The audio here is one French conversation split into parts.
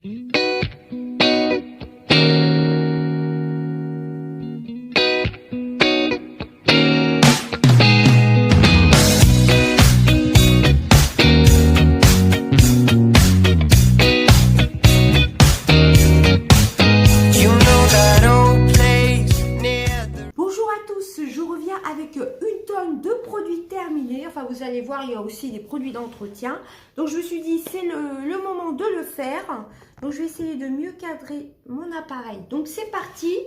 Avec une tonne de produits terminés. Enfin, vous allez voir, il y a aussi des produits d'entretien. Donc, je me suis dit, c'est le moment de le faire. Donc, je vais essayer de mieux cadrer mon appareil. Donc, c'est parti.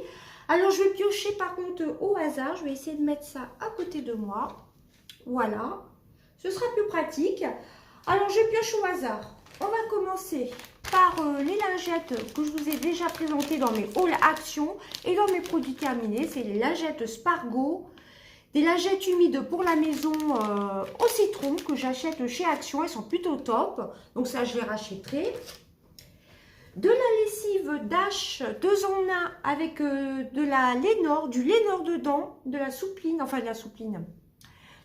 Alors, je vais piocher par contre au hasard. Je vais essayer de mettre ça à côté de moi. Voilà. Ce sera plus pratique. Alors, je pioche au hasard. On va commencer par les lingettes que je vous ai déjà présentées dans mes hauls action et dans mes produits terminés. C'est les lingettes Spargo. Des lingettes humides pour la maison au citron que j'achète chez Action. Elles sont plutôt top. Donc ça, je les rachèterai. De la lessive Dash 2 en 1 avec de la Lénore, du Lénore dedans, de la soupline, enfin de la soupline,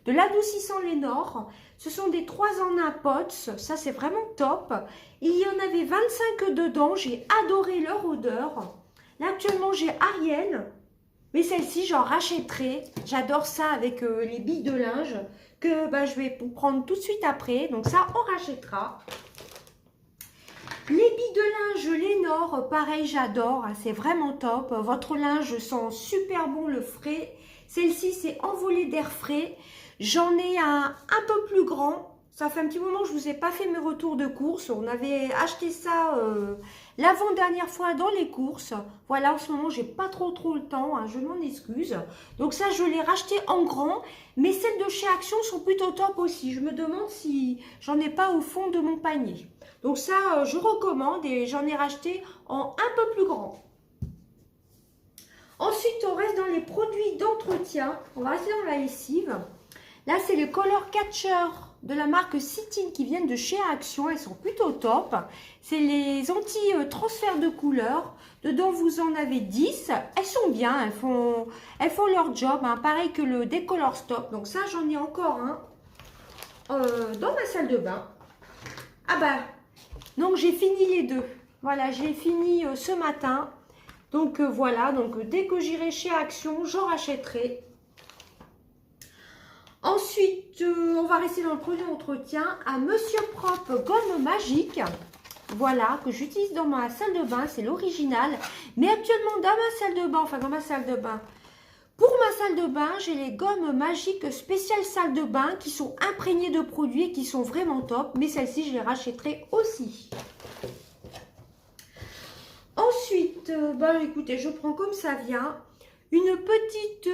de l'adoucissant Lénore. Ce sont des 3 en 1 pots. Ça, c'est vraiment top. Il y en avait 25 dedans. J'ai adoré leur odeur. Là, actuellement, j'ai Ariel. Mais celle-ci, j'en rachèterai. J'adore ça avec les billes de linge que je vais prendre tout de suite après. Donc ça, on rachètera. Les billes de linge Lénore, pareil, j'adore. C'est vraiment top. Votre linge sent super bon le frais. Celle-ci, c'est envolée d'air frais. J'en ai un peu plus grand. Ça fait un petit moment que je ne vous ai pas fait mes retours de course. On avait acheté ça l'avant-dernière fois dans les courses. Voilà, en ce moment, j'ai pas trop le temps. Hein, je m'en excuse. Donc ça, je l'ai racheté en grand. Mais celles de chez Action sont plutôt top aussi. Je me demande si j'en ai pas au fond de mon panier. Donc ça, je recommande et j'en ai racheté en un peu plus grand. Ensuite, on reste dans les produits d'entretien. On va rester dans la lessive. Là, c'est les Color Catcher de la marque Citine qui viennent de chez Action. Elles sont plutôt top. C'est les anti-transfert de couleurs. Dedans, vous en avez 10. Elles sont bien. Elles font leur job. Hein, pareil que le Décolor Stop. Donc ça, j'en ai encore un dans ma salle de bain. Ah bah, donc j'ai fini les deux. Voilà, j'ai fini ce matin. Donc voilà, donc dès que j'irai chez Action, j'en rachèterai. Ensuite, on va rester dans le produit d'entretien à Monsieur Propre Gomme Magique. Voilà, que j'utilise dans ma salle de bain, c'est l'original. Mais actuellement, dans ma salle de bain, pour ma salle de bain, j'ai les gommes magiques spéciales salle de bain qui sont imprégnées de produits et qui sont vraiment top. Mais celles-ci, je les rachèterai aussi. Ensuite, écoutez, je prends comme ça vient. Une petite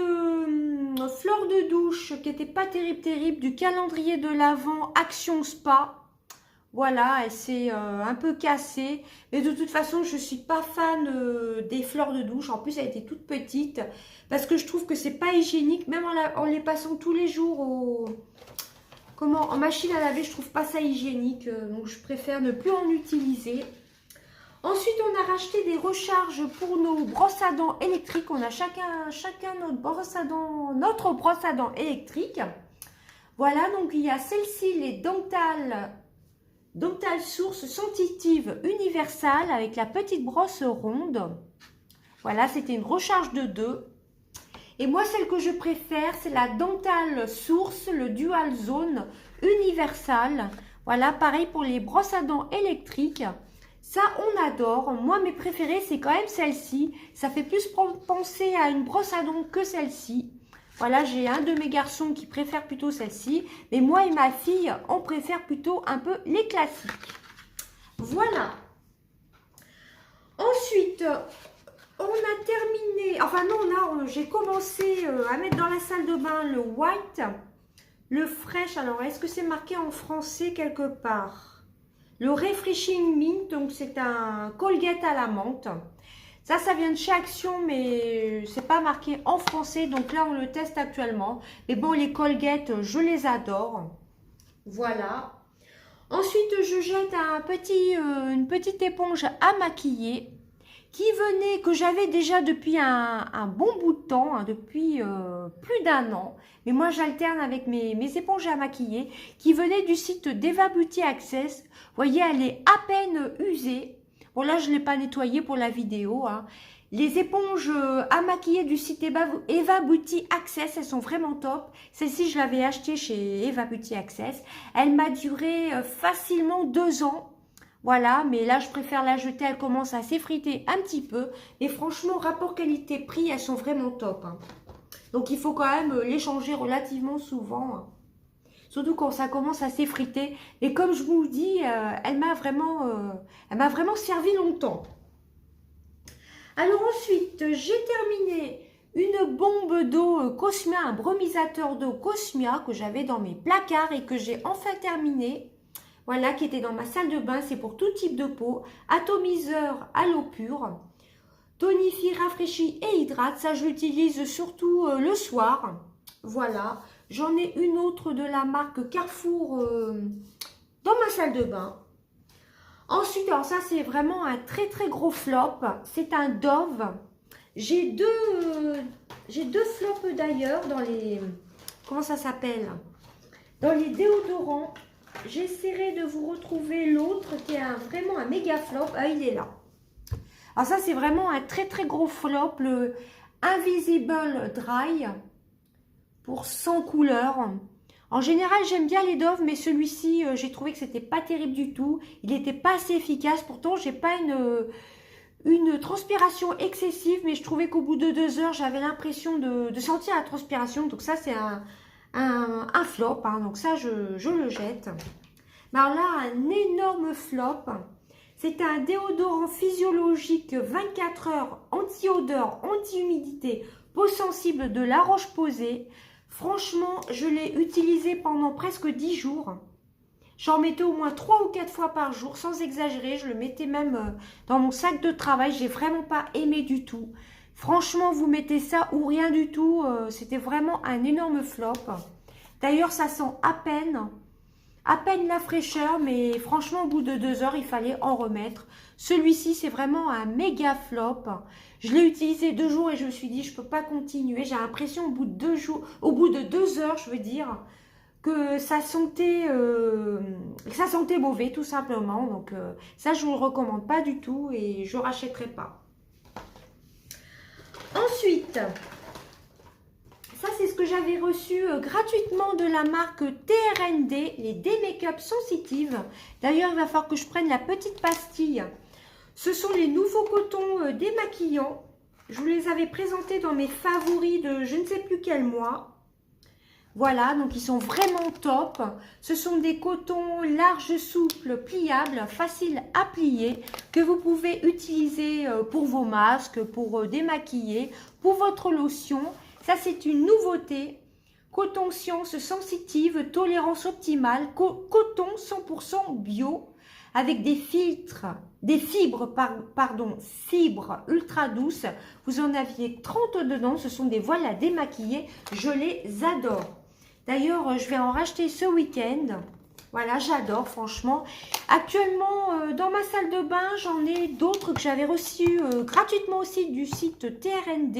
fleur de douche qui n'était pas terrible du calendrier de l'Avent Action Spa. Voilà, elle s'est un peu cassée. Mais de toute façon, je ne suis pas fan des fleurs de douche. En plus, elle était toute petite. Parce que je trouve que c'est pas hygiénique. Même en les passant tous les jours en machine à laver, je trouve pas ça hygiénique. Donc, je préfère ne plus en utiliser. Ensuite, on a racheté des recharges pour nos brosses à dents électriques. On a chacun notre brosse à dents électrique. Voilà, donc il y a celle-ci, les Dental Source Sensitive Universal avec la petite brosse ronde. Voilà, c'était une recharge de 2. Et moi, celle que je préfère, c'est la Dental Source, le Dual Zone Universal. Voilà, pareil pour les brosses à dents électriques. Ça, on adore. Moi, mes préférées, c'est quand même celle-ci. Ça fait plus penser à une brosse à dents que celle-ci. Voilà, j'ai un de mes garçons qui préfère plutôt celle-ci. Mais moi et ma fille, on préfère plutôt un peu les classiques. Voilà. Ensuite, on a terminé. Enfin non, j'ai commencé à mettre dans la salle de bain le white, le fresh. Alors, est-ce que c'est marqué en français quelque part ? Le Refreshing Mint, donc c'est un Colgate à la menthe. Ça vient de chez Action, mais c'est pas marqué en français. Donc là, on le teste actuellement. Mais bon, les Colgate, je les adore. Voilà. Ensuite, je jette une petite éponge à maquiller que j'avais déjà depuis un bon bout de temps, hein, depuis plus d'1 an. Mais moi, j'alterne avec mes éponges à maquiller qui venaient du site d'Eva Beauty Access. Vous voyez, elle est à peine usée. Bon, là, je ne l'ai pas nettoyé pour la vidéo, hein. Les éponges à maquiller du site Eva Beauty Access, elles sont vraiment top. Celle-ci, je l'avais achetée chez Eva Beauty Access. Elle m'a duré facilement 2 ans. Voilà, mais là, je préfère la jeter. Elle commence à s'effriter un petit peu. Et franchement, rapport qualité-prix, elles sont vraiment top, hein. Donc, il faut quand même les changer relativement souvent, hein. Surtout quand ça commence à s'effriter. Et comme je vous dis, elle m'a vraiment servi longtemps. Alors ensuite, j'ai terminé une bombe d'eau Cosmia, un brumisateur d'eau Cosmia que j'avais dans mes placards et que j'ai enfin terminé. Voilà, qui était dans ma salle de bain. C'est pour tout type de peau. Atomiseur à l'eau pure. Tonifie, rafraîchit et hydrate. Ça, je l'utilise surtout le soir. Voilà. J'en ai une autre de la marque Carrefour dans ma salle de bain. Ensuite, alors ça, c'est vraiment un très très gros flop. C'est un Dove. J'ai deux flops d'ailleurs dans les... Comment ça s'appelle? Dans les déodorants. J'essaierai de vous retrouver l'autre qui est vraiment un méga flop. Ah, il est là. Alors ça, c'est vraiment un très très gros flop. Le Invisible Dry pour 100 couleurs. En général, j'aime bien les Dove, mais celui-ci, j'ai trouvé que c'était pas terrible du tout. Il n'était pas assez efficace. Pourtant, j'ai pas une transpiration excessive, mais je trouvais qu'au bout de 2 heures, j'avais l'impression de sentir la transpiration. Donc ça, c'est un flop, hein. Donc ça, je le jette. Mais alors là, un énorme flop. C'est un déodorant physiologique 24 heures, anti-odeur, anti-humidité, peau sensible de La Roche-Posay. Franchement, je l'ai utilisé pendant presque 10 jours. J'en mettais au moins 3 ou 4 fois par jour, sans exagérer. Je le mettais même dans mon sac de travail. Je n'ai vraiment pas aimé du tout. Franchement, vous mettez ça ou rien du tout. C'était vraiment un énorme flop. D'ailleurs, ça sent à peine la fraîcheur. Mais franchement, au bout de 2 heures, il fallait en remettre. Celui-ci, c'est vraiment un méga flop. Je l'ai utilisé 2 jours et je me suis dit, je ne peux pas continuer. J'ai l'impression, au bout de 2 heures, je veux dire, que ça sentait mauvais, tout simplement. Donc, ça, je ne vous le recommande pas du tout et je ne rachèterai pas. Ensuite, ça, c'est ce que j'avais reçu gratuitement de la marque TRND, les D-Makeup Sensitive. D'ailleurs, il va falloir que je prenne la petite pastille. Ce sont les nouveaux cotons démaquillants. Je vous les avais présentés dans mes favoris de je ne sais plus quel mois. Voilà, donc ils sont vraiment top. Ce sont des cotons larges, souples, pliables, faciles à plier, que vous pouvez utiliser pour vos masques, pour démaquiller, pour votre lotion. Ça, c'est une nouveauté. Coton Science Sensitive, tolérance optimale, coton 100% bio, avec des fibres ultra douces. Vous en aviez 30 dedans. Ce sont des voiles à démaquiller. Je les adore. D'ailleurs, je vais en racheter ce week-end. Voilà, j'adore, franchement. Actuellement, dans ma salle de bain, j'en ai d'autres que j'avais reçus gratuitement aussi du site TRND.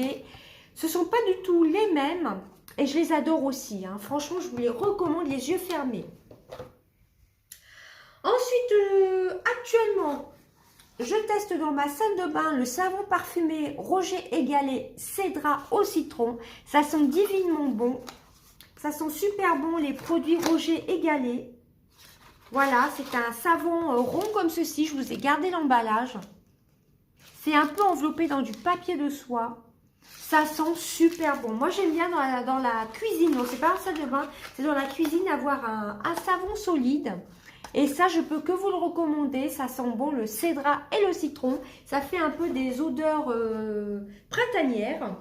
Ce ne sont pas du tout les mêmes. Et je les adore aussi, hein. Franchement, je vous les recommande les yeux fermés. Ensuite, actuellement, je teste dans ma salle de bain le savon parfumé Roger Égalé Cédra au citron. Ça sent divinement bon. Ça sent super bon les produits Roger Égalé. Voilà, c'est un savon rond comme ceci. Je vous ai gardé l'emballage. C'est un peu enveloppé dans du papier de soie. Ça sent super bon. Moi, j'aime bien dans la cuisine. Non, c'est pas en salle de bain. C'est dans la cuisine avoir un savon solide. Et ça, je peux que vous le recommander. Ça sent bon le cédra et le citron. Ça fait un peu des odeurs printanières.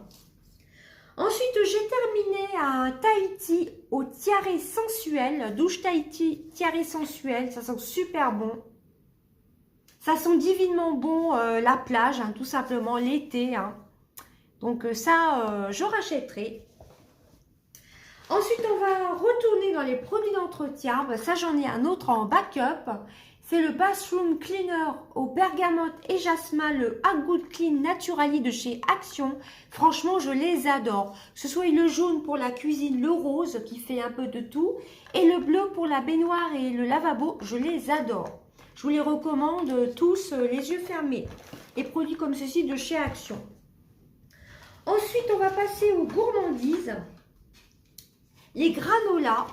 Ensuite, j'ai terminé un Tahiti au tiare sensuel. Douche Tahiti tiare sensuel. Ça sent super bon. Ça sent divinement bon la plage, hein, tout simplement, l'été. Hein. Donc ça, je rachèterai. Ensuite, on va retourner dans les produits d'entretien. Ben, ça, j'en ai un autre en backup. C'est le Bathroom Cleaner au bergamote et jasmin, le A Good Clean Naturally de chez Action. Franchement, je les adore. Que ce soit le jaune pour la cuisine, le rose qui fait un peu de tout, et le bleu pour la baignoire et le lavabo, je les adore. Je vous les recommande tous les yeux fermés. Les produits comme ceci de chez Action. Ensuite, on va passer aux gourmandises. Les granolas.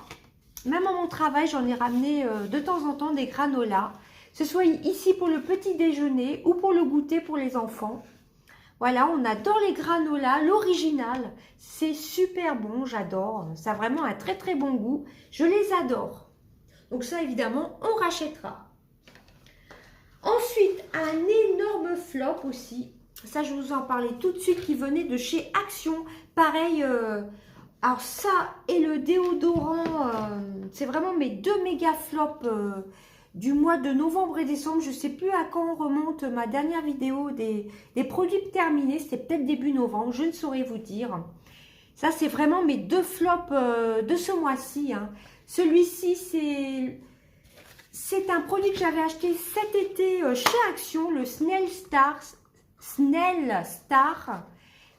Même à mon travail, j'en ai ramené de temps en temps des granolas. Que ce soit ici pour le petit déjeuner ou pour le goûter pour les enfants. Voilà, on adore les granolas, l'original. C'est super bon, j'adore. Ça a vraiment un très très bon goût. Je les adore. Donc ça, évidemment, on rachètera. Ensuite, un énorme flop aussi. Ça, je vous en parlais tout de suite, qui venait de chez Action. Pareil, alors ça et le déodorant, c'est vraiment mes deux méga flops du mois de novembre et décembre. Je ne sais plus à quand remonte ma dernière vidéo des produits terminés. C'était peut-être début novembre, je ne saurais vous dire. Ça, c'est vraiment mes deux flops de ce mois-ci. Hein. Celui-ci, c'est un produit que j'avais acheté cet été chez Action, le Snell Star.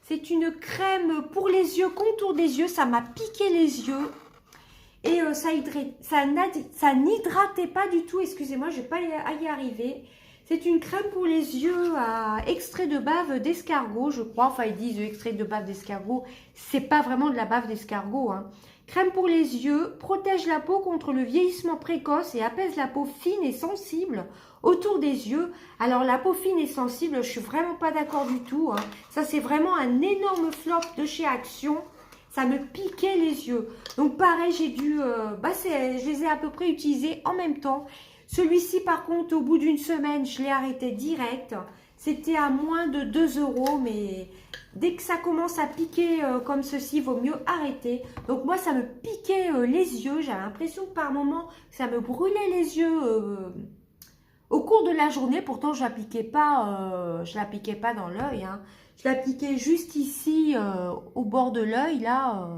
C'est une crème pour les yeux, contour des yeux. Ça m'a piqué les yeux. Et ça n'hydratait pas du tout. Excusez-moi, je ne vais pas y arriver. C'est une crème pour les yeux à extrait de bave d'escargot, je crois. Enfin, ils disent extrait de bave d'escargot. C'est pas vraiment de la bave d'escargot. Hein. Crème pour les yeux, protège la peau contre le vieillissement précoce et apaise la peau fine et sensible autour des yeux. Alors, la peau fine et sensible, je suis vraiment pas d'accord du tout. Hein. Ça, c'est vraiment un énorme flop de chez Action. Ça me piquait les yeux. Donc, pareil, j'ai dû... je les ai à peu près utilisés en même temps. Celui-ci, par contre, au bout d'une semaine, je l'ai arrêté direct. C'était à moins de 2 €, mais dès que ça commence à piquer comme ceci, il vaut mieux arrêter. Donc, moi, ça me piquait les yeux. J'avais l'impression que par moment, ça me brûlait les yeux au cours de la journée. Pourtant, je ne l'appliquais pas dans l'œil. Hein. Je l'appliquais juste ici, au bord de l'œil, là,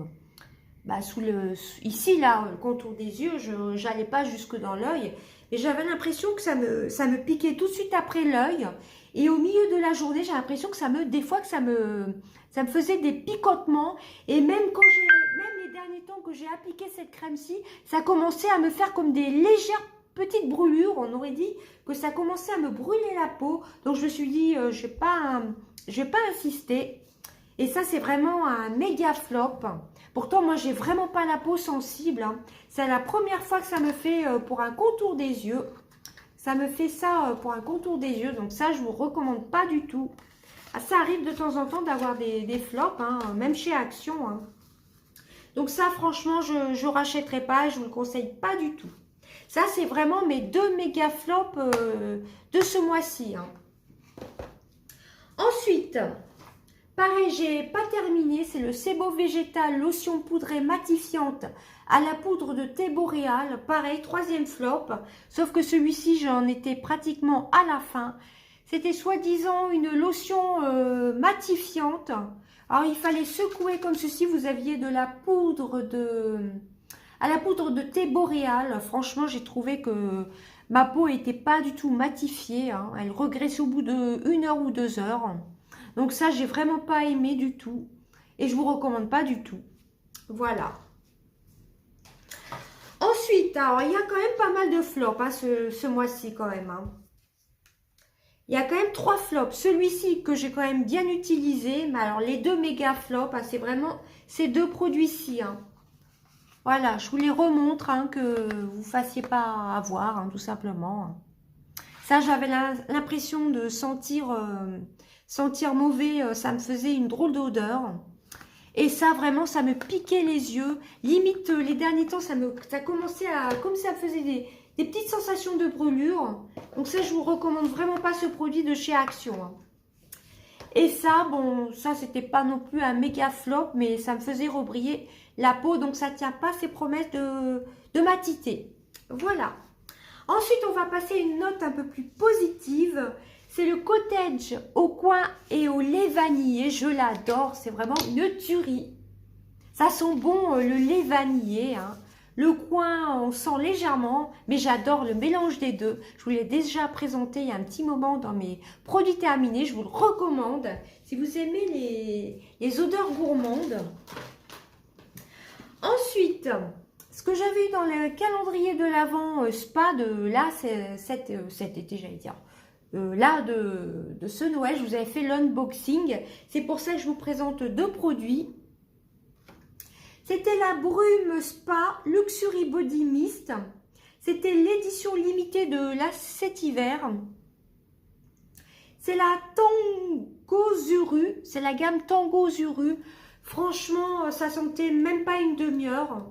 ici, là, le contour des yeux. Je n'allais pas jusque dans l'œil. Et j'avais l'impression que ça me piquait tout de suite après l'œil. Et au milieu de la journée, j'ai l'impression que des fois, ça me faisait des picotements. Et même les derniers temps que j'ai appliqué cette crème-ci, ça commençait à me faire comme des légères petites brûlures. On aurait dit que ça commençait à me brûler la peau. Donc, je me suis dit, je vais pas insister. Et ça, c'est vraiment un méga flop. Pourtant, moi, j'ai vraiment pas la peau sensible. Hein. C'est la première fois que ça me fait pour un contour des yeux. Ça me fait ça pour un contour des yeux. Donc ça, je vous recommande pas du tout. Ah, ça arrive de temps en temps d'avoir des flops, hein, même chez Action. Hein. Donc ça, franchement, je ne rachèterai pas. Je vous le conseille pas du tout. Ça, c'est vraiment mes deux méga flops de ce mois-ci. Hein. Ensuite... pareil, j'ai pas terminé, c'est le Sebo Végétal lotion poudrée matifiante à la poudre de thé boréal. Pareil, troisième flop, sauf que celui-ci, j'en étais pratiquement à la fin. C'était soi-disant une lotion matifiante. Alors, il fallait secouer comme ceci. Vous aviez de la poudre à la poudre de thé boréal. Franchement, j'ai trouvé que ma peau n'était pas du tout matifiée. Hein. Elle regressait au bout de 1 heure ou 2 heures. Donc ça, j'ai vraiment pas aimé du tout. Et je vous recommande pas du tout. Voilà. Ensuite, alors, il y a quand même pas mal de flops hein, ce mois-ci quand même. Hein. Il y a quand même 3 flops. Celui-ci que j'ai quand même bien utilisé. Mais alors, les deux méga flops, hein, c'est vraiment ces deux produits-ci. Hein. Voilà, je vous les remontre, hein, que vous ne fassiez pas avoir, hein, tout simplement. Ça, j'avais l'impression de sentir mauvais, ça me faisait une drôle d'odeur. Et ça, vraiment, ça me piquait les yeux. Limite, les derniers temps, ça commençait à... comme ça me faisait des petites sensations de brûlure. Donc ça, je vous recommande vraiment pas ce produit de chez Action. Hein. Et ça, bon, ça, c'était pas non plus un méga flop, mais ça me faisait rebriller la peau. Donc ça tient pas ses promesses de matité. Voilà. Ensuite, on va passer à une note un peu plus positive. C'est le cottage au coin et au lait vanillé. Je l'adore. C'est vraiment une tuerie. Ça sent bon le lait vanillé. Hein. Le coin, on sent légèrement. Mais j'adore le mélange des deux. Je vous l'ai déjà présenté il y a un petit moment dans mes produits terminés. Je vous le recommande. Si vous aimez les odeurs gourmandes. Ensuite, ce que j'avais eu dans le calendrier de l'Avent spa de là, cet été, j'allais dire. Là, de ce Noël, je vous avais fait l'unboxing. C'est pour ça que je vous présente deux produits. C'était la Brume Spa Luxury Body Mist. C'était l'édition limitée de là cet hiver. C'est la Tango Zuru. C'est la gamme Tango Zuru. Franchement, ça sentait même pas une demi-heure.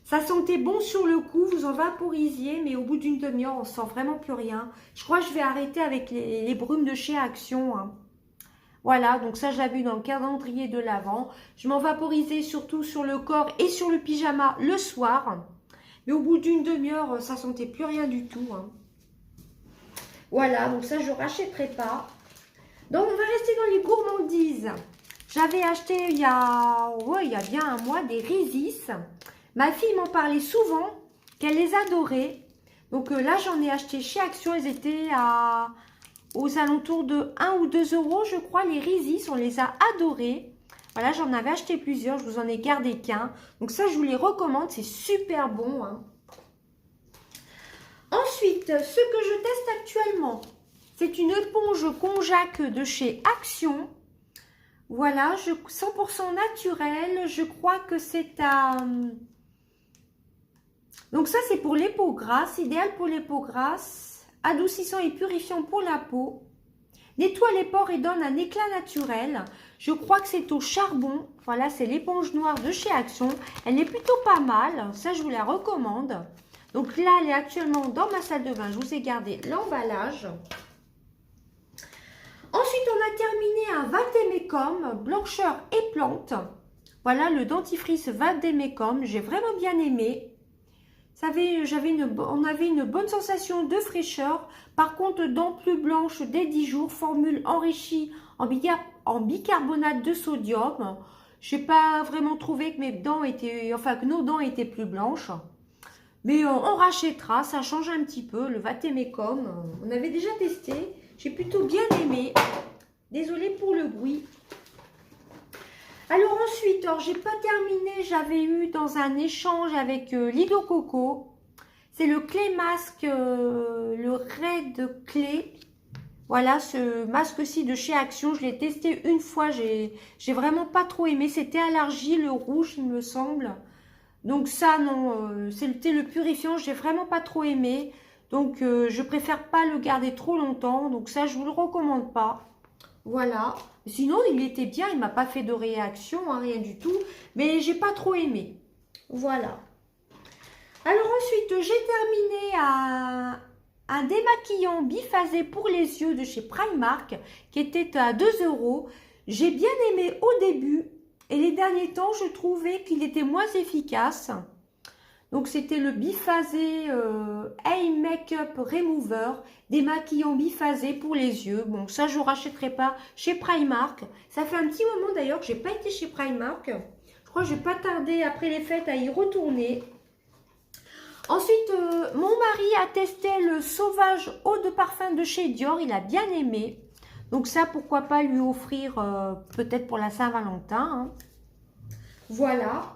Ça sentait bon sur le coup, vous en vaporisiez, mais au bout d'une demi-heure, on sent vraiment plus rien. Je crois que je vais arrêter avec les brumes de chez Action, hein. Voilà, donc ça, je l'ai vu dans le calendrier de l'Avent. Je m'en vaporisais surtout sur le corps et sur le pyjama le soir. Mais au bout d'une demi-heure, ça sentait plus rien du tout, hein. Voilà, donc ça, je ne rachèterai pas. Donc, on va rester dans les gourmandises. J'avais acheté il y a bien un mois des Résis. Ma fille m'en parlait souvent, qu'elle les adorait. Donc là, j'en ai acheté chez Action. Elles étaient aux alentours de 1 ou 2 euros, je crois. Les Résis, on les a adorés. Voilà, j'en avais acheté plusieurs. Je vous en ai gardé qu'un. Donc ça, je vous les recommande. C'est super bon, hein. Ensuite, ce que je teste actuellement, c'est une éponge konjac de chez Action. Voilà, 100% naturel. Je crois que c'est à... Donc ça, c'est pour les peaux grasses, idéal pour les peaux grasses, adoucissant et purifiant pour la peau, nettoie les pores et donne un éclat naturel. Je crois que c'est au charbon. Voilà, c'est l'éponge noire de chez Action. Elle est plutôt pas mal, ça je vous la recommande. Donc là, elle est actuellement dans ma salle de bain. Je vous ai gardé l'emballage. Ensuite, on a terminé un Vademecum, blancheur et plante. Voilà, le dentifrice Vademecum, j'ai vraiment bien aimé. On avait une bonne sensation de fraîcheur. Par contre, dents plus blanches dès 10 jours, formule enrichie en bicarbonate de sodium. Je n'ai pas vraiment trouvé que que nos dents étaient plus blanches. Mais on rachètera, ça change un petit peu. Le Vademecum, on avait déjà testé. J'ai plutôt bien aimé. Désolée pour le bruit. Alors ensuite, j'ai pas terminé, j'avais eu dans un échange avec Lido Coco. C'est le Clay Mask, le Red Clay. Voilà, ce masque-ci de chez Action, je l'ai testé une fois, j'ai vraiment pas trop aimé. C'était à l'argile rouge, il me semble. Donc ça, non, c'était le purifiant, j'ai vraiment pas trop aimé. Donc je préfère pas le garder trop longtemps, donc ça, je vous le recommande pas. Voilà. Sinon, il était bien, il m'a pas fait de réaction, hein, rien du tout. Mais j'ai pas trop aimé. Voilà. Alors ensuite, j'ai terminé un démaquillant biphasé pour les yeux de chez Primark, qui était à 2 euros. J'ai bien aimé au début. Et les derniers temps, je trouvais qu'il était moins efficace. Donc, c'était le biphasé Eye Makeup Remover, démaquillant biphasé pour les yeux. Bon, ça, je ne rachèterai pas chez Primark. Ça fait un petit moment d'ailleurs que je n'ai pas été chez Primark. Je crois que je ne vais pas tarder après les fêtes à y retourner. Ensuite, mon mari a testé le Sauvage Eau de Parfum de chez Dior. Il a bien aimé. Donc ça, pourquoi pas lui offrir peut-être pour la Saint-Valentin, hein. Voilà.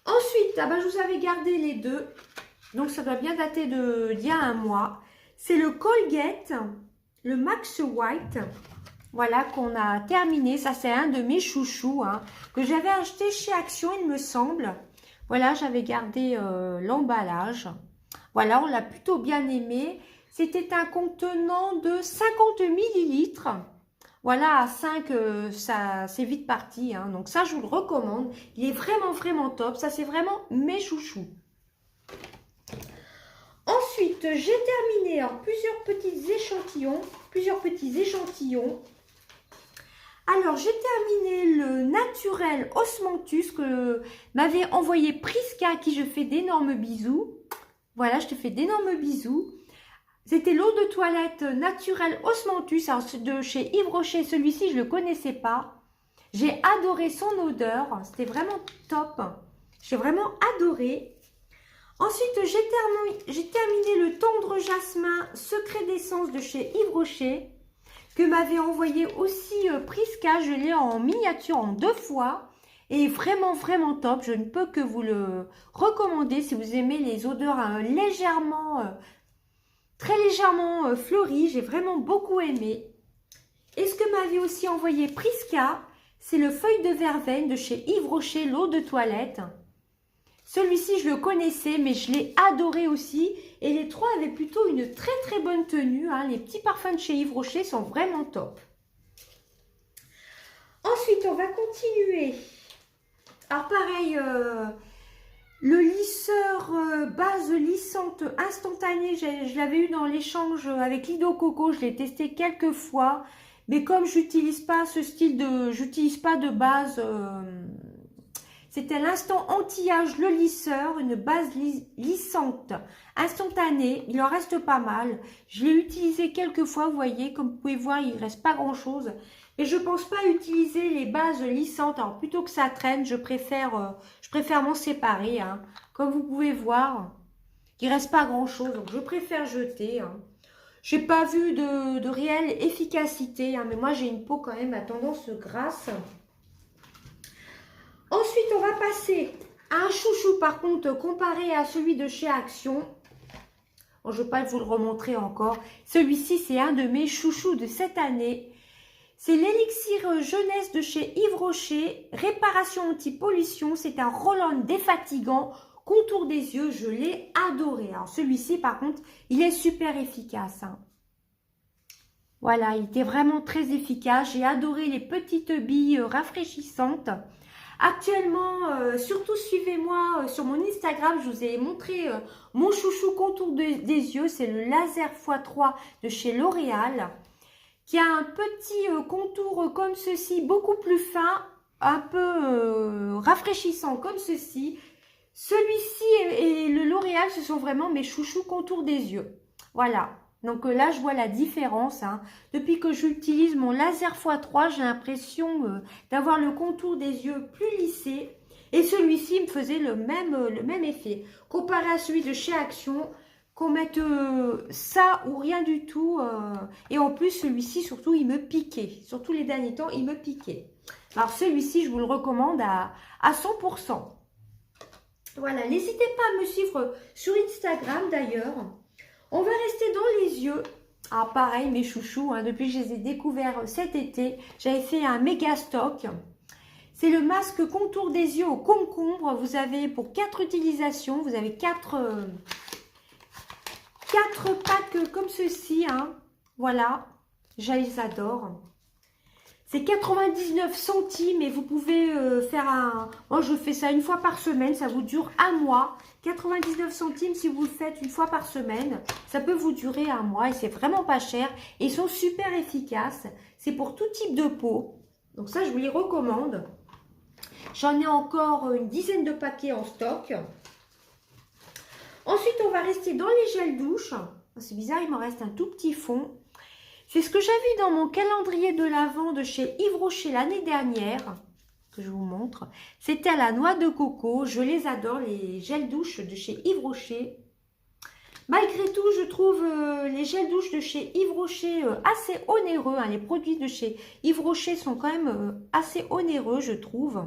Ensuite, je vous avais gardé les deux. Donc, ça doit bien dater d'il y a un mois. C'est le Colgate, le Max White. Voilà, qu'on a terminé. Ça, c'est un de mes chouchous, hein, que j'avais acheté chez Action, il me semble. Voilà, j'avais gardé l'emballage. Voilà, on l'a plutôt bien aimé. C'était un contenant de 50 millilitres. Voilà, à 5, ça c'est vite parti, hein. Donc ça, je vous le recommande. Il est vraiment, vraiment top. Ça, c'est vraiment mes chouchous. Ensuite, j'ai terminé plusieurs petits échantillons. Alors, j'ai terminé le naturel Osmanthus que m'avait envoyé Prisca, à qui je fais d'énormes bisous. Voilà, je te fais d'énormes bisous. C'était l'eau de toilette naturelle Osmanthus, alors de chez Yves Rocher. Celui-ci, je ne le connaissais pas. J'ai adoré son odeur. C'était vraiment top. J'ai vraiment adoré. Ensuite, j'ai terminé le tendre jasmin secret d'essence de chez Yves Rocher, que m'avait envoyé aussi Prisca. Je l'ai en miniature en 2 fois. est vraiment, vraiment top. Je ne peux que vous le recommander si vous aimez les odeurs légèrement, très légèrement fleuries. J'ai vraiment beaucoup aimé. Et ce que m'avait aussi envoyé Prisca, c'est le feuille de verveine de chez Yves Rocher, l'eau de toilette. Celui-ci, je le connaissais, mais je l'ai adoré aussi. Et les trois avaient plutôt une très très bonne tenue. Hein. Les petits parfums de chez Yves Rocher sont vraiment top. Ensuite, on va continuer. Alors pareil, le lisseur base lissante instantanée, je l'avais eu dans l'échange avec Lido Coco. Je l'ai testé quelques fois. Mais comme j'utilise pas ce style de... J'utilise pas de base... C'était l'instant anti-âge, le lisseur, une base lissante instantanée. Il en reste pas mal. Je l'ai utilisé quelques fois, vous voyez, comme vous pouvez voir, il ne reste pas grand-chose. Et je ne pense pas utiliser les bases lissantes. Alors, plutôt que ça traîne, je préfère m'en séparer. Hein. Comme vous pouvez voir, il ne reste pas grand-chose. Donc, je préfère jeter. Hein. Je n'ai pas vu de réelle efficacité. Hein, mais moi, j'ai une peau quand même à tendance grasse. Ensuite, on va passer à un chouchou, par contre, comparé à celui de chez Action. Bon, je ne vais pas vous le remontrer encore. Celui-ci, c'est un de mes chouchous de cette année. C'est l'élixir jeunesse de chez Yves Rocher. Réparation anti-pollution. C'est un roll-on défatigant. Contour des yeux, je l'ai adoré. Alors, celui-ci, par contre, il est super efficace. Hein. Voilà, il était vraiment très efficace. J'ai adoré les petites billes rafraîchissantes. Actuellement, surtout suivez-moi sur mon Instagram, je vous ai montré mon chouchou contour des yeux, c'est le Laser x3 de chez L'Oréal, qui a un petit contour comme ceci, beaucoup plus fin, un peu rafraîchissant comme ceci. Celui-ci et le L'Oréal, ce sont vraiment mes chouchous contour des yeux. Voilà. Donc là, je vois la différence. Hein. Depuis que j'utilise mon Laser x3, j'ai l'impression d'avoir le contour des yeux plus lissé. Et celui-ci me faisait le même effet. Comparé à celui de chez Action, qu'on mette ça ou rien du tout. Et en plus, celui-ci, surtout, il me piquait. Surtout les derniers temps, il me piquait. Alors celui-ci, je vous le recommande à 100%. Voilà, n'hésitez pas à me suivre sur Instagram d'ailleurs. On va rester dans les yeux. Ah, pareil, mes chouchous, hein, depuis que je les ai découverts cet été, j'avais fait un méga stock. C'est le masque contour des yeux au concombre. Vous avez pour 4 utilisations, vous avez 4 packs comme ceci. Hein. Voilà, je les adore. C'est 99 centimes et vous pouvez faire un... Moi, je fais ça une fois par semaine. Ça vous dure un mois. 99 centimes si vous le faites une fois par semaine. Ça peut vous durer un mois et c'est vraiment pas cher. Et ils sont super efficaces. C'est pour tout type de peau. Donc ça, je vous les recommande. J'en ai encore une dizaine de paquets en stock. Ensuite, on va rester dans les gels douche. C'est bizarre, il me reste un tout petit fond. C'est ce que j'avais dans mon calendrier de l'Avent de chez Yves Rocher l'année dernière, que je vous montre. C'était à la noix de coco. Je les adore, les gels douche de chez Yves Rocher. Malgré tout, je trouve les gels douche de chez Yves Rocher assez onéreux. Hein. Les produits de chez Yves Rocher sont quand même assez onéreux, je trouve.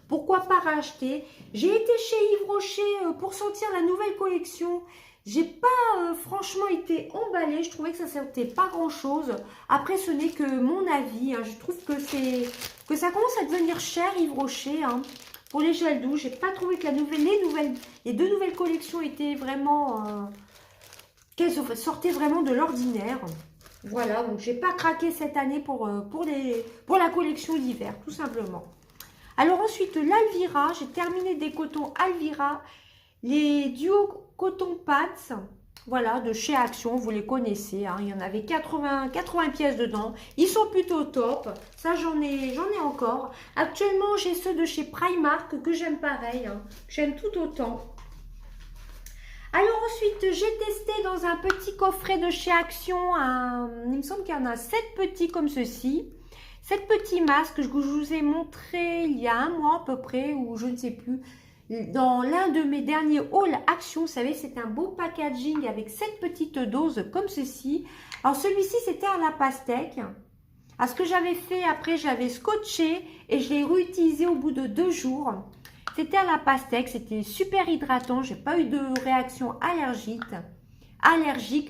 Pourquoi pas racheter? J'ai été chez Yves Rocher pour sentir la nouvelle collection. J'ai pas franchement été emballée, je trouvais que ça sentait pas grand chose. Après, ce n'est que mon avis, hein. Je trouve que ça commence à devenir cher Yves Rocher. Hein. Pour les gels douche, j'ai pas trouvé que les deux nouvelles collections étaient vraiment, qu'elles sortaient vraiment de l'ordinaire. Voilà, donc j'ai pas craqué cette année pour la collection d'hiver, tout simplement. Alors ensuite, l'Alvira, j'ai terminé des cotons Alvira, les duo coton pads, voilà, de chez Action, vous les connaissez, hein, il y en avait 80 pièces dedans, ils sont plutôt top, ça j'en ai encore. Actuellement, j'ai ceux de chez Primark que j'aime pareil, hein, j'aime tout autant. Alors ensuite, j'ai testé dans un petit coffret de chez Action, il me semble qu'il y en a 7 petits comme ceci. 7 petits masques que je vous ai montré il y a un mois à peu près, ou je ne sais plus, dans l'un de mes derniers hauls Action. Vous savez, c'est un beau packaging avec 7 petites doses comme ceci. Alors celui-ci, c'était à la pastèque. Alors, ce que j'avais fait après, j'avais scotché et je l'ai réutilisé au bout de 2 jours. C'était à la pastèque, c'était super hydratant, j'ai pas eu de réaction allergique,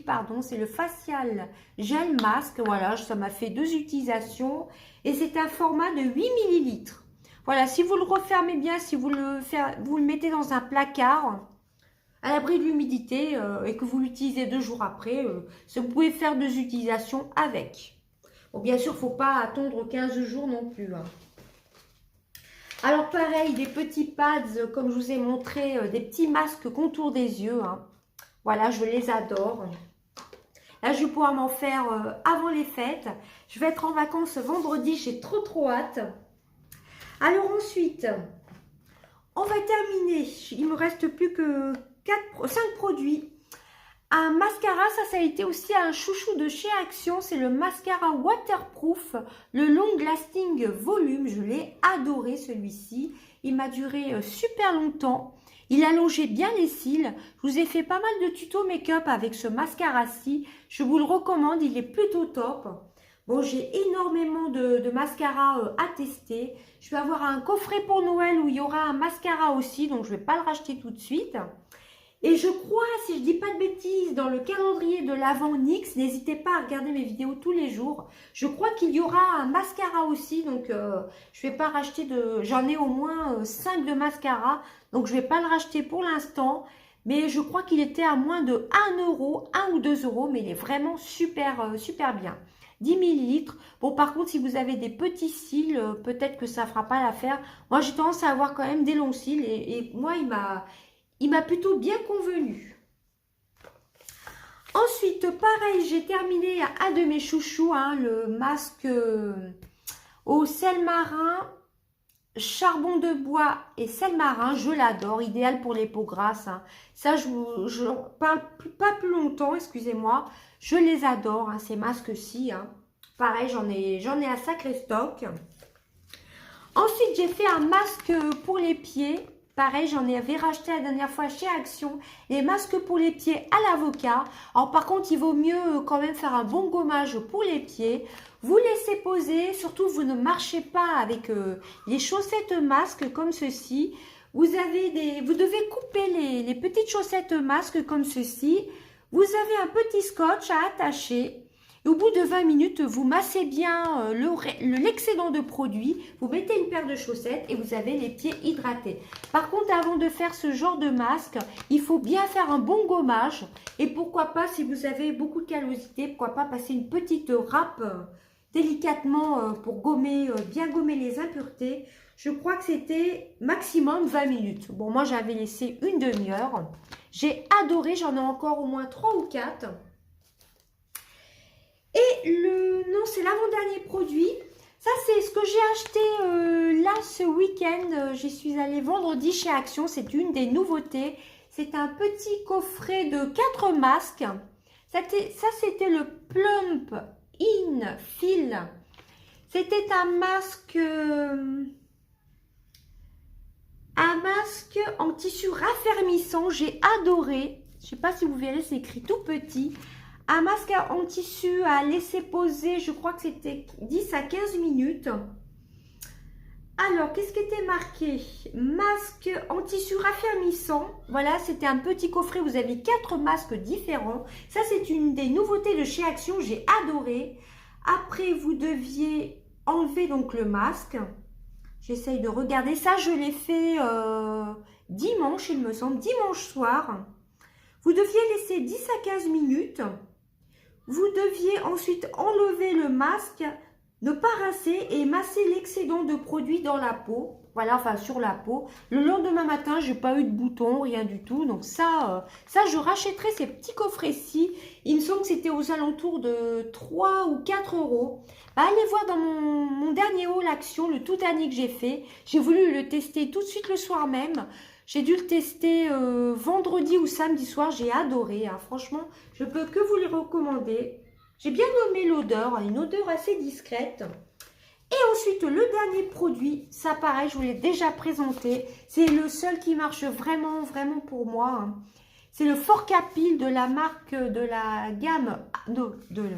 pardon, c'est le facial gel masque, voilà, ça m'a fait 2 utilisations et c'est un format de 8 millilitres. Voilà, si vous le refermez bien, si vous le mettez dans un placard à l'abri de l'humidité et que vous l'utilisez 2 jours après, vous pouvez faire 2 utilisations avec. Bon, bien sûr, il ne faut pas attendre 15 jours non plus, hein. Alors pareil, des petits pads, comme je vous ai montré, des petits masques contour des yeux, hein. Voilà, je les adore. Là, je vais pouvoir m'en faire avant les fêtes. Je vais être en vacances vendredi, j'ai trop hâte. Alors ensuite, on va terminer. Il me reste plus que 5 produits. Un mascara, ça a été aussi un chouchou de chez Action. C'est le mascara waterproof, le long lasting volume. Je l'ai adoré celui-ci. Il m'a duré super longtemps. Il allongeait bien les cils. Je vous ai fait pas mal de tutos make-up avec ce mascara-ci. Je vous le recommande, il est plutôt top. Bon, j'ai énormément de mascara à tester. Je vais avoir un coffret pour Noël où il y aura un mascara aussi, donc je ne vais pas le racheter tout de suite. Et je crois, si je ne dis pas de bêtises, dans le calendrier de l'Avent NYX, n'hésitez pas à regarder mes vidéos tous les jours. Je crois qu'il y aura un mascara aussi, donc je ne vais pas racheter de... J'en ai au moins 5 de mascara, donc je ne vais pas le racheter pour l'instant. Mais je crois qu'il était à moins de 1 euro, 1 ou 2 euros, mais il est vraiment super bien. 10 millilitres. Bon, par contre, si vous avez des petits cils, peut-être que ça ne fera pas l'affaire. Moi, j'ai tendance à avoir quand même des longs cils et moi, il m'a plutôt bien convenu. Ensuite, pareil, j'ai terminé un de mes chouchous, hein, le masque au sel marin, charbon de bois et sel marin. Je l'adore, idéal pour les peaux grasses, hein. Ça, je parle pas plus longtemps, excusez-moi. Je les adore, hein, ces masques-ci, hein. Pareil, j'en ai un sacré stock. Ensuite, j'ai fait un masque pour les pieds. Pareil, j'en avais racheté la dernière fois chez Action. Les masques pour les pieds à l'avocat. Alors par contre, il vaut mieux quand même faire un bon gommage pour les pieds. Vous laissez poser, surtout vous ne marchez pas avec les chaussettes masques comme ceci. Vous devez couper les petites chaussettes masques comme ceci. Vous avez un petit scotch à attacher. Et au bout de 20 minutes, vous massez bien l'excédent de produit, vous mettez une paire de chaussettes et vous avez les pieds hydratés. Par contre, avant de faire ce genre de masque, il faut bien faire un bon gommage. Et pourquoi pas, si vous avez beaucoup de callosité, pourquoi pas passer une petite râpe délicatement pour bien gommer les impuretés. Je crois que c'était maximum 20 minutes. Bon, moi, j'avais laissé une demi-heure. J'ai adoré, j'en ai encore au moins 3 ou 4. Et non, c'est l'avant-dernier produit. Ça, c'est ce que j'ai acheté là ce week-end. J'y suis allée vendredi chez Action. C'est une des nouveautés. C'est un petit coffret de 4 masques. Ça, c'était le Plump In Feel. C'était un masque en tissu raffermissant. J'ai adoré. Je ne sais pas si vous verrez, c'est écrit tout petit. Un masque en tissu à laisser poser, je crois que c'était 10 à 15 minutes. Alors, qu'est-ce qui était marqué? Masque en tissu raffermissant. Voilà, c'était un petit coffret. Vous avez 4 masques différents. Ça, c'est une des nouveautés de chez Action. J'ai adoré. Après, vous deviez enlever donc le masque. J'essaye de regarder. Ça, je l'ai fait dimanche, il me semble. Dimanche soir. Vous deviez laisser 10 à 15 minutes. Vous deviez ensuite enlever le masque, ne pas rincer et masser l'excédent de produit dans la peau. Voilà, enfin sur la peau. Le lendemain matin, je n'ai pas eu de boutons, rien du tout. Donc ça je rachèterai ces petits coffrets-ci. Il me semble que c'était aux alentours de 3 ou 4 euros. Bah, allez voir dans mon dernier haul Action, le tout dernier que j'ai fait. J'ai voulu le tester tout de suite le soir même. J'ai dû le tester vendredi ou samedi soir. J'ai adoré, hein. Franchement, je peux que vous le recommander. J'ai bien aimé l'odeur, une odeur assez discrète. Et ensuite, le dernier produit, ça pareil, je vous l'ai déjà présenté. C'est le seul qui marche vraiment pour moi, hein. C'est le Forcapil de la marque de la gamme, de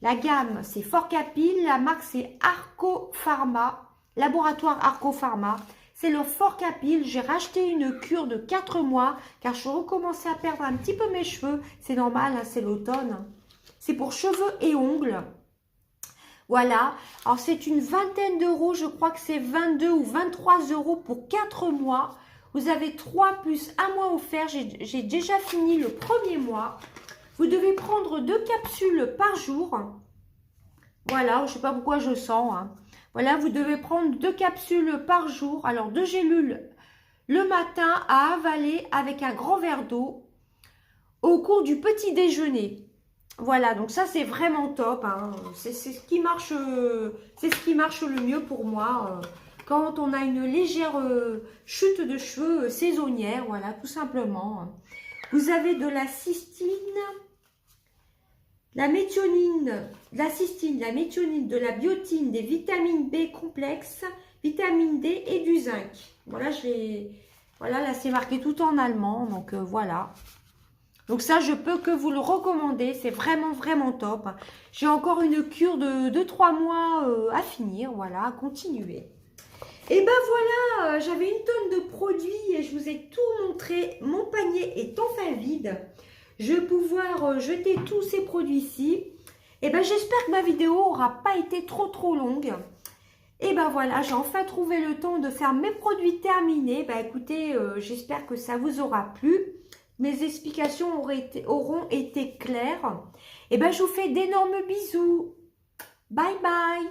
La gamme, c'est Forcapil. La marque, c'est Arco Pharma, laboratoire Arco Pharma. C'est le Forcapil. J'ai racheté une cure de 4 mois car je recommençais à perdre un petit peu mes cheveux. C'est normal, hein, c'est l'automne. C'est pour cheveux et ongles. Voilà. Alors, c'est une vingtaine d'euros. Je crois que c'est 22 ou 23 euros pour 4 mois. Vous avez 3 plus 1 mois offert. J'ai déjà fini le premier mois. Vous devez prendre 2 capsules par jour. Voilà, je ne sais pas pourquoi je sens. Hein. Voilà, vous devez prendre 2 capsules par jour. Alors, 2 gélules le matin à avaler avec un grand verre d'eau au cours du petit déjeuner. Voilà, donc ça, c'est vraiment top. Hein. C'est ce qui marche, le mieux pour moi. Quand on a une légère chute de cheveux saisonnière, voilà, tout simplement. Vous avez de la cystine. La méthionine, la cystine, la méthionine, de la biotine, des vitamines B complexes, vitamine D et du zinc. Voilà, voilà, là c'est marqué tout en allemand, donc voilà. Donc ça, je peux que vous le recommander, c'est vraiment, vraiment top. J'ai encore une cure de 2-3 mois à finir, voilà, à continuer. Et ben voilà, j'avais une tonne de produits et je vous ai tout montré. Mon panier est enfin vide. Je vais pouvoir jeter tous ces produits-ci. Et ben j'espère que ma vidéo n'aura pas été trop longue. Et ben voilà, j'ai enfin trouvé le temps de faire mes produits terminés. Ben écoutez, j'espère que ça vous aura plu. Mes explications auront été claires. Et ben je vous fais d'énormes bisous. Bye bye.